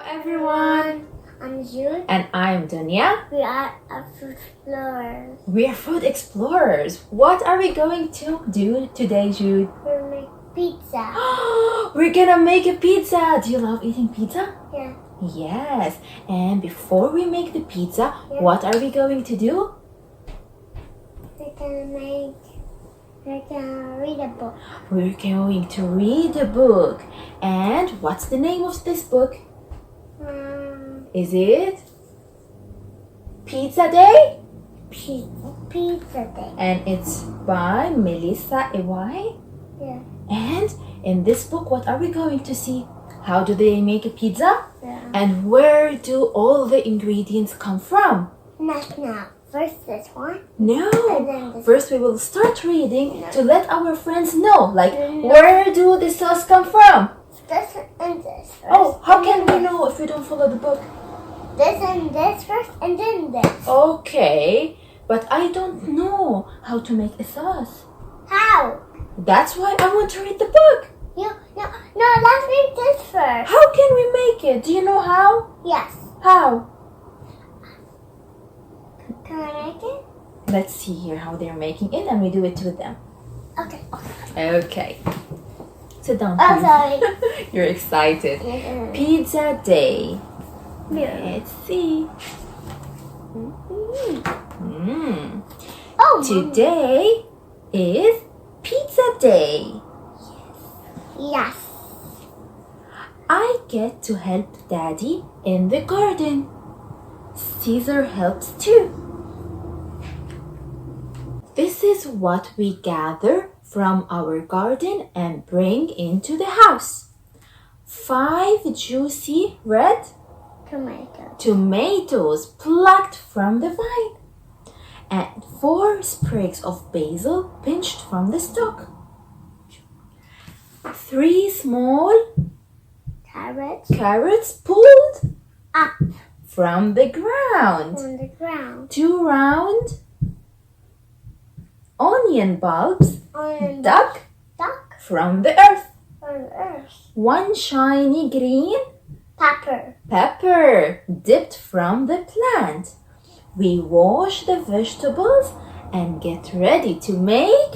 everyone. I'm Jude. And I'm Dunya. We are food explorers. We are food explorers. What are we going to do today, Jude? We'll make pizza. We're gonna make a pizza. Do you love eating pizza? Yeah. Yes. And before we make the pizza, Yeah. what are we going to do? We're gonna read a book. We're going to read a book. And what's the name of this book? Is it Pizza Day? Pizza Day. And it's by Melissa Ewai. Yeah. And in this book, what are we going to see? How do they make a pizza? Yeah. And where do all the ingredients come from? Not now. First this one. No. And then this First, we will start reading No. to let our friends know, like, No. where do the sauce come from? This and this first. Oh, how and can then we know if we don't follow the book? This and this first and then this. Okay, but I don't know how to make a sauce. How? That's why I want to read the book. No, let's make this first. How can we make it? Do you know how? Yes. How? Can I make it? Let's see here how they're making it, and we do it with them. Okay. Okay. Sit down, Oh, please. sorry. You're excited. Pizza Day. Yeah. Let's see. Oh, Today is Pizza Day. yes. I get to help Daddy in the garden. Caesar helps too. This is what we gather from our garden and bring into the house. 5 juicy red tomatoes plucked from the vine, and 4 sprigs of basil pinched from the stalk. 3 small carrots pulled up from the ground. on the ground. 2 round onion bulbs On dug duck from the earth. on earth. 1 shiny green pepper dipped from the plant. We wash the vegetables and get ready to make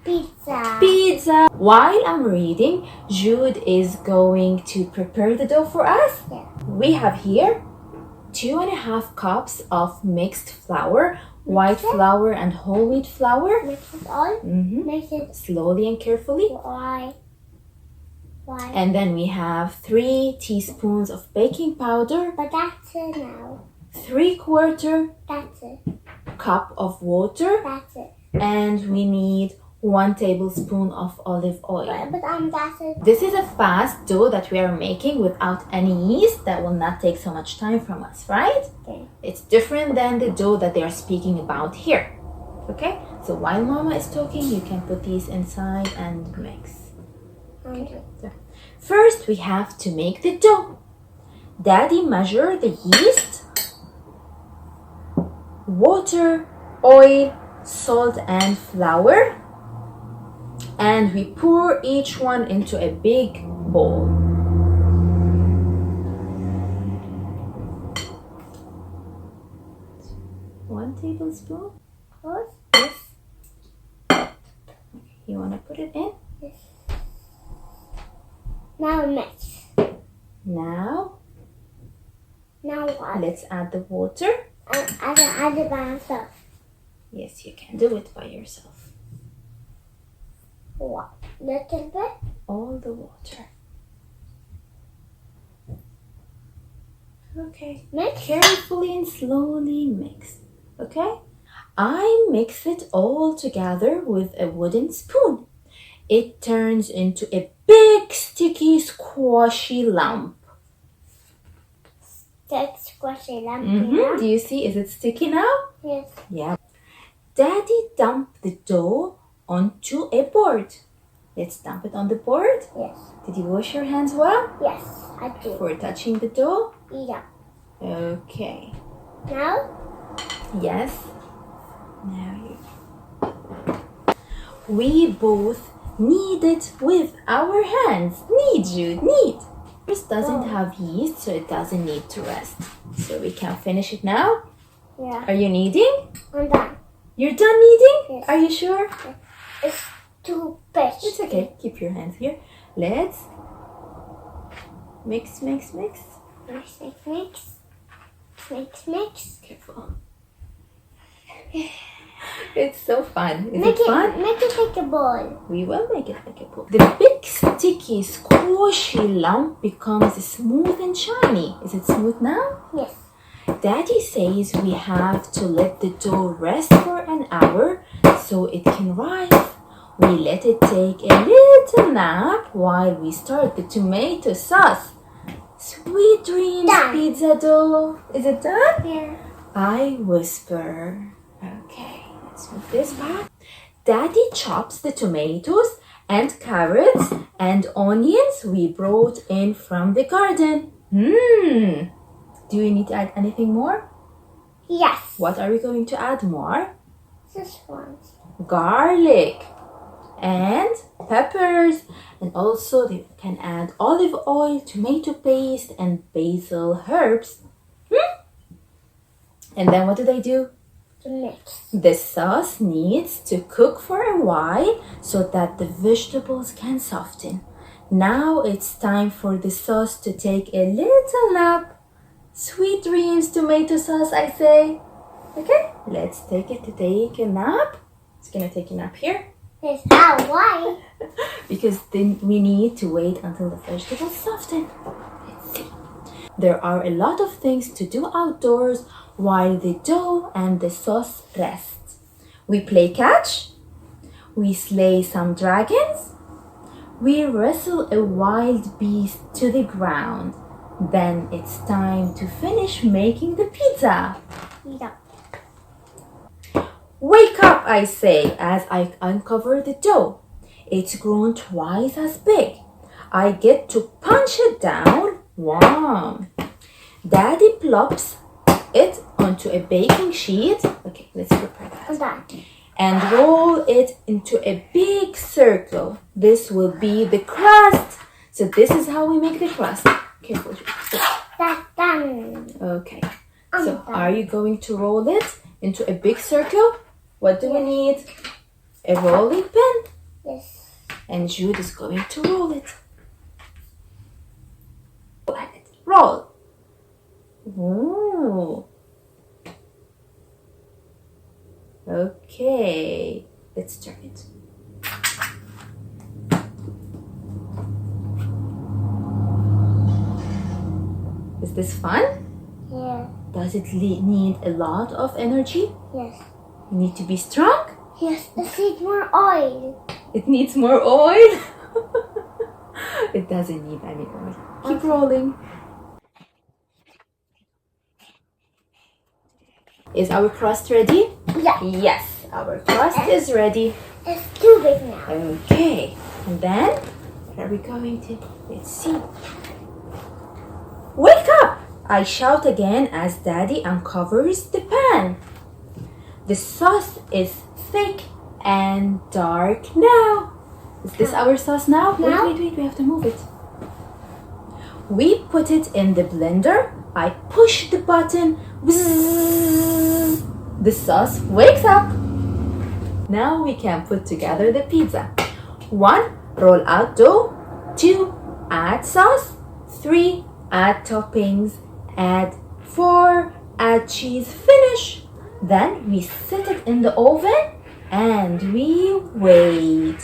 pizza. While I'm reading, Jude is going to prepare the dough for us. Yeah. We have here 2.5 cups of mixed flour, white flour and whole wheat flour. Mix it all. Mix it. Slowly and carefully. Why? And then we have 3 teaspoons of baking powder, But that's it now. 3/4 That's it. cup of water, That's it. and we need 1 tablespoon of olive oil. But that's it. This is a fast dough that we are making without any yeast. That will not take so much time from us, right? Okay. It's different than the dough that they are speaking about here. Okay? So while Mama is talking, you can put these inside and mix. So, first, we have to make the dough. Daddy measure the yeast, water, oil, salt, and flour. And we pour each one into a big bowl. One tablespoon. Yes. You want to put it in? Yes. Now mix. Now what? let's add the water. I can add it by myself. Yes, you can do it by yourself. What? Little bit? All the water. Okay. Mix. Carefully and slowly mix. Okay? I mix it all together with a wooden spoon. It turns into a big, sticky, squashy lump. That's squishy lump. Yeah? Do you see? Is it sticky now? Yes. Yeah. Daddy dumped the dough onto a board. Let's dump it on the board. Yes. Did you wash your hands well? Yes, I do. Before touching the dough? Yeah. Okay. Now? Yes. Now you. We both knead it with our hands. Knead, Jude, knead. This doesn't have yeast, so it doesn't need to rest. So we can finish it now. Yeah. Are you kneading? I'm done. You're done kneading? Yes. Are you sure? It's too big. It's okay. Keep your hands here. Let's mix. Mix, mix. Mix, mix. Careful. It's so fun. Is Make it fun? Make it like a ball. We will make it like a ball. The big, sticky, squishy lump becomes smooth and shiny. Is it smooth now? Yes. Daddy says we have to let the dough rest for an hour so it can rise. We let it take a little nap while we start the tomato sauce. Sweet dreams, Done. pizza dough. Is it done? Yeah. I whisper. Okay, let's move this back. Daddy chops the tomatoes and carrots and onions we brought in from the garden. Do we need to add anything more? Yes. What are we going to add more? This one. Garlic and peppers, and also they can add olive oil, tomato paste, and basil herbs. And then what do they do? To mix. The sauce needs to cook for a while so that the vegetables can soften. Now it's time for the sauce to take a little nap. Sweet dreams, tomato sauce, I say. Okay, let's take it to take a nap. It's gonna take a nap here. Yes. Why? Because then we need to wait until the vegetables soften. Let's see. There are a lot of things to do outdoors while the dough and the sauce rest. We play catch. We slay some dragons. We wrestle a wild beast to the ground. Then it's time to finish making the pizza. Yeah. Wake up, I say, as I uncover the dough. It's grown twice as big. I get to punch it down. Wow. Daddy plops it onto a baking sheet. Okay, let's prepare that. I'm done. And roll it into a big circle. This will be the crust. So this is how we make the crust. Careful. That's done. Okay. I'm So done. are you going to roll it into a big circle? What do we need? A rolling pin. Yes. And Jude is going to roll it. Roll. Ooh. Okay. Let's turn it. Is this fun? Yeah. Does it need a lot of energy? Yes. You need to be strong? Yes. Let's need more oil. It needs more oil? It doesn't need any oil. Keep rolling. Is our crust ready? Yeah. Yes, our crust is ready. It's too big now. Okay, and then what are we going to? Let's see. Wake up! I shout again as Daddy uncovers the pan. The sauce is thick and dark now. Is this our sauce now? Now? Wait, we have to move it. We put it in the blender. I push the button. Bzzz. The sauce wakes up. Now we can put together the pizza. 1. Roll out dough. 2. Add sauce. 3. Add toppings. Add 4. Add cheese. Finish. Then we set it in the oven and we wait.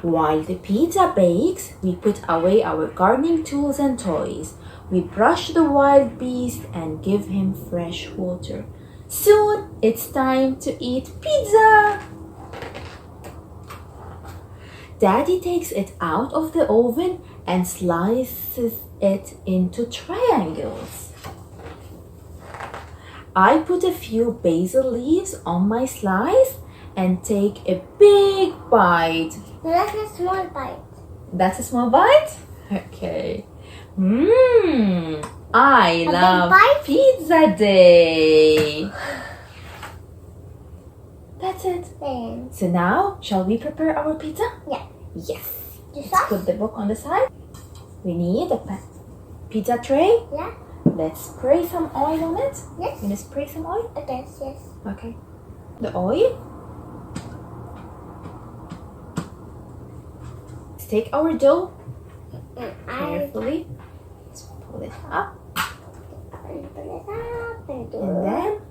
While the pizza bakes, we put away our gardening tools and toys. We brush the wild beast and give him fresh water. Soon it's time to eat pizza. Daddy takes it out of the oven and slices it into triangles. I put a few basil leaves on my slice and take a big bite. That's a small bite. That's a small bite? Okay. I big love bite? pizza day. That's it. Then. So now, shall we prepare our pizza? Yeah. Yes. The Let's sauce? put the book on the side. We need a pan. pizza tray? Yeah. Let's spray some oil on it. Yes. You gonna spray some oil? Okay, yes. Okay. The oil. Let's take our dough carefully. Let's pull it up. Put it up and do And then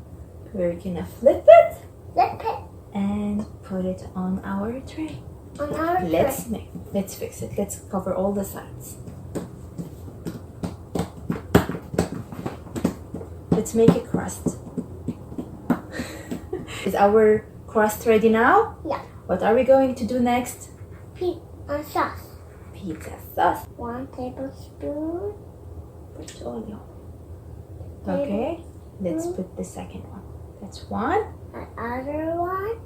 we're gonna flip it flip it and put it on our tray. on our Let's fix it. Let's cover all the sides. Let's make a crust. Is our crust ready now? Yeah. What are we going to do next? Sauce. Pizza sauce. 1 tablespoon. Put all. Okay. Let's put the second one. That's 1. Another one.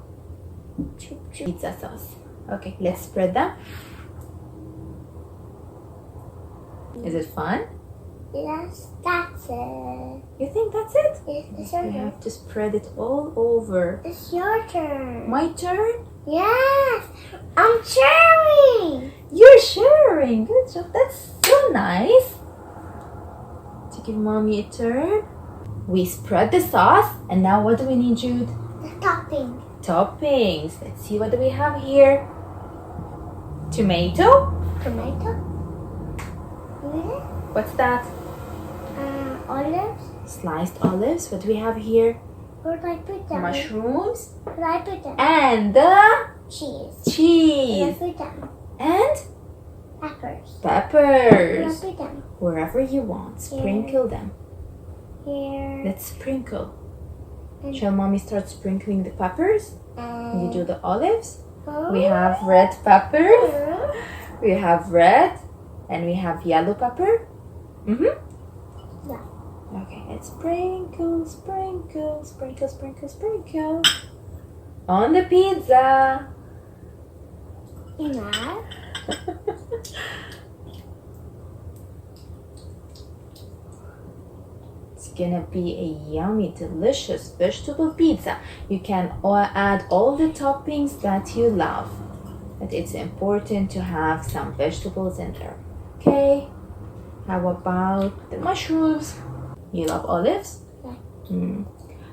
Pizza sauce. Okay, let's spread them. Is it fun? Yes, that's it. You think that's it? It's your You turn. have to spread it all over. It's your turn. My turn? Yes, I'm sharing. You're sharing. Good job. That's so nice. To give mommy a turn. We spread the sauce, and now what do we need, Jude? The topping. Toppings. Let's see, what do we have here? Tomato. Tomato. Yeah. What's that? Olives. Sliced olives. What do we have here? Where do I put them? Mushrooms. Where do I put them? And the Cheese. Where do I cheese. put them? And Peppers. Where do I peppers. put them? Wherever you want. Sprinkle them. Here. Let's sprinkle. And- Shall mommy start sprinkling the peppers? And you do the olives. Oh. We have red peppers. We have red. And we have yellow pepper. Yeah. Okay, let's sprinkle, sprinkle, sprinkle, sprinkle, sprinkle. On the pizza. Enough. It's gonna be a yummy, delicious vegetable pizza. You can add all the toppings that you love. But it's important to have some vegetables in there. Okay? How about the mushrooms? You love olives? Yeah.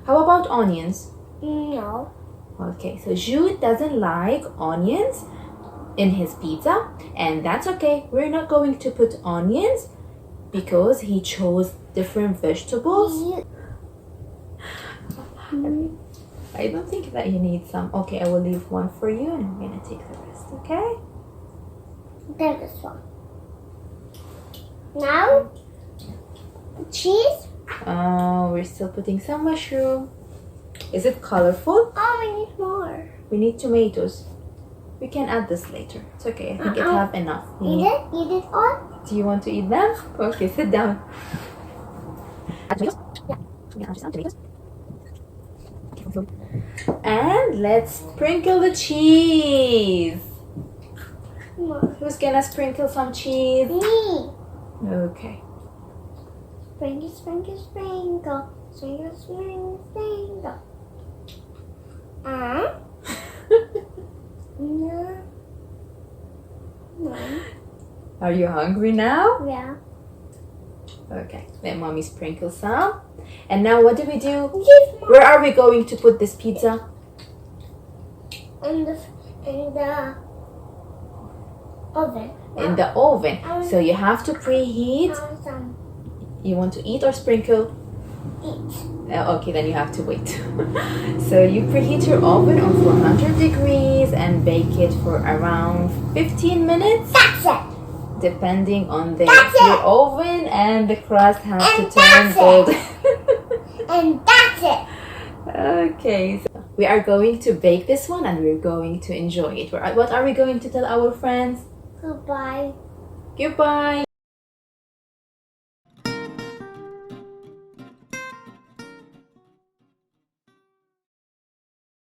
How about onions? No. Okay, so Jude doesn't like onions in his pizza, and that's okay. We're not going to put onions because he chose different vegetables. I don't think that you need some. Okay, I will leave one for you, and I'm gonna take the rest, okay? Then this one. Now, cheese. Oh, we're still putting some mushroom. Is it colorful? Oh, we need more. We need tomatoes. We can add this later. It's okay. I think it have enough. Eat it? Eat it all? Do you want to eat them? Okay, sit down. Add tomatoes? Yeah. Add some tomatoes. And let's sprinkle the cheese. More. Who's gonna sprinkle some cheese? Me. Okay. Sprinkle, sprinkle, sprinkle. Sprinkle, sprinkle, sprinkle. No. No. Are you hungry now? Yeah. Okay. Let mommy sprinkle some. And now what do we do? Give more. Where are we going to put this pizza? In the oven. In the oven. So you have to preheat. Some You want to eat or sprinkle? eat. Okay, then you have to wait. So you preheat your oven on 400 degrees and bake it for around 15 minutes. That's it. Depending on your That's it. oven, and the crust has And to turn that's golden. And that's it. Okay, so we are going to bake this one and we're going to enjoy it. What are we going to tell our friends? Goodbye. Goodbye.